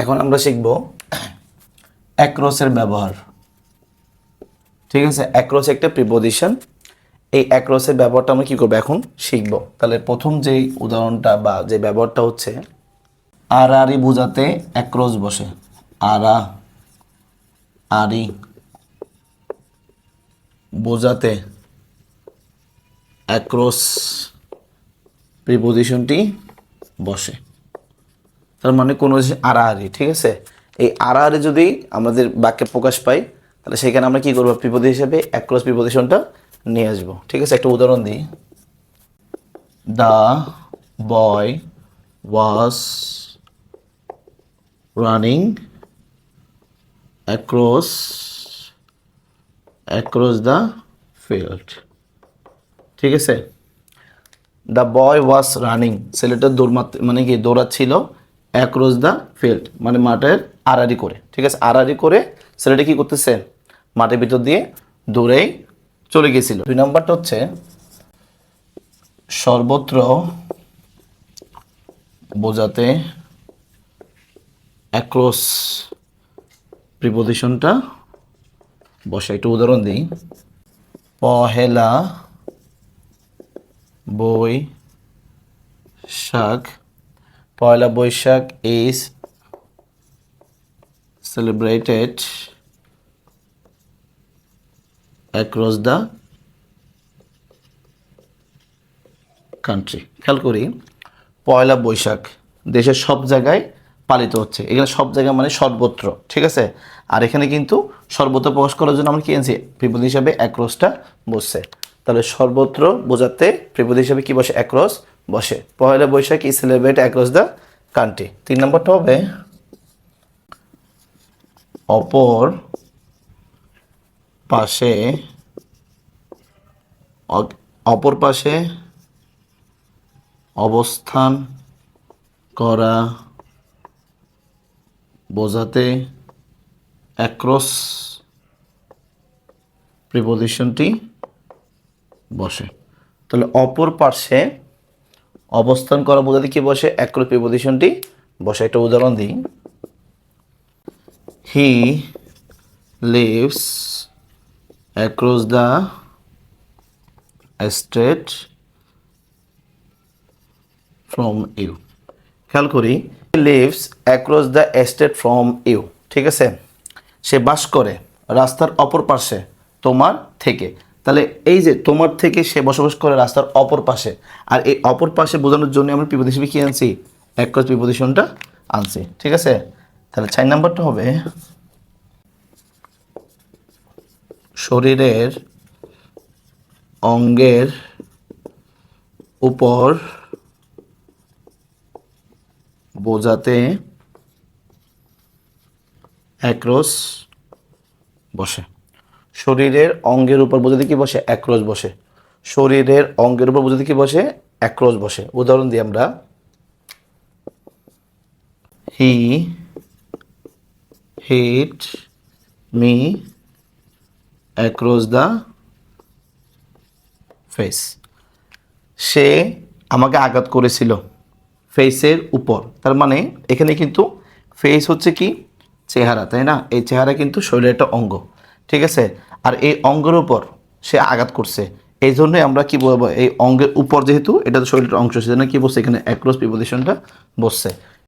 এখন আমরা শিখব অ্যাক্রসের ব্যবহার। ঠিক আছে, অ্যাক্রস একটা প্রিপোজিশন। এই অ্যাক্রসের ব্যবহারটা আমরা কি করব এখন শিখব। তাহলে প্রথম যেই উদাহরণটা বা যে ব্যবহারটা হচ্ছে আড়াআড়ি বোঝাতে অ্যাক্রস বসে। আড়াআড়ি বোঝাতে অ্যাক্রস প্রিপোজিশনটি বসে। তার মানে কোনো আড়াআড়ি, ঠিক আছে, এই আড়াআড়ি যদি আমাদের বাক্যে প্রকাশ পায় তাহলে সেখানে আমরা কি করবো, প্রিপোজিশন হিসেবে অ্যাক্রস প্রিপোজিশনটা নিয়ে আসবো। ঠিক আছে, একটা উদাহরণ দিই। The boy was running across the field. ঠিক আছে, দ্য বয় ওয়াজ রানিং, ছেলেটা মানে কি দৌড়াচ্ছিল, অ্যাক্রস দ্য ফিল্ড মানে মাঠের আড়াআড়ি করে। ঠিক আছে, আড়াআড়ি করে ছেলেটা কি করতেছে, মাঠের ভিতর দিয়ে দৌড়েই চলে গেছিল। 2 নম্বরটা হচ্ছে সর্বত্র বোঝাতে অ্যাক্রস প্রিপোজিশনটা বসে। একটু উদাহরণ দিই। Pohela Boishakh, Poila Boishakh is celebrated across the country। খেয়াল করি, পয়লা বৈশাখ দেশের সব জায়গায় পালিত হচ্ছে। এখানে সব জায়গায় মানে সর্বত্র। ঠিক আছে, আর এখানে কিন্তু সর্বত্র প্রকাশ করার জন্য আমরা কি আনছি, প্রিপোজিশন হিসাবে অ্যাক্রসটা বসছে। তাহলে সর্বত্র বোঝাতে প্রিপোজিশন হিসাবে কি বসে, অ্যাক্রস বসে। Poila Boishakh is celebrated across the country. 3 নম্বরটা হবে অপর পাশে অবস্থান করা বোঝাতে অ্যাক্রস প্রিপোজিশনটি বসে। তাহলে অপর পাশে অবস্থান করা বোঝাতে কি বসে, অ্যাক্রস প্রিপোজিশনটি বসে। একটা উদাহরণ দিই। He lives across the street from you. খেয়াল করি, lives across the street from you. ঠিক আছে, সে বাস করে রাস্তার অপর পাশে তোমার থেকে। তাহলে এই যে তোমার থেকে সে বসবাস করে রাস্তার অপর পাশে, আর এই অপর পাশে বোঝানোর জন্য আমরা প্রিপোজিশন কি আনছি, অ্যাক্রস প্রিপোজিশনটা আনছি। ঠিক আছে, তাহলে 4 নাম্বারটা হবে শরীরের অঙ্গের উপর বোঝাতে অ্যাক্রস বসে। শরীরের অঙ্গের উপর বোঝাতে কি বসে, অ্যাক্রস বসে। শরীরের অঙ্গের উপর বোঝাতে কি বসে, অ্যাক্রস বসে। উদাহরণ দিই আমরা। He hit me across the face. সে আমাকে আঘাত করেছিল ফেসের উপর। তার মানে এখানে কিন্তু ফেস হচ্ছে কি, চেহারা, তাই না? এই চেহারা কিন্তু শরীরের একটা অঙ্গ। ঠিক আছে, আর এই অঙ্গের উপর সে আঘাত করছে, এই জন্যই আমরা কি বলবো, এই অঙ্গের উপর যেহেতু এটা তো শরীরের অংশ, সেজন্য কি বলছে এখানে অ্যাক্রস প্রিপোজিশনটা বসছে।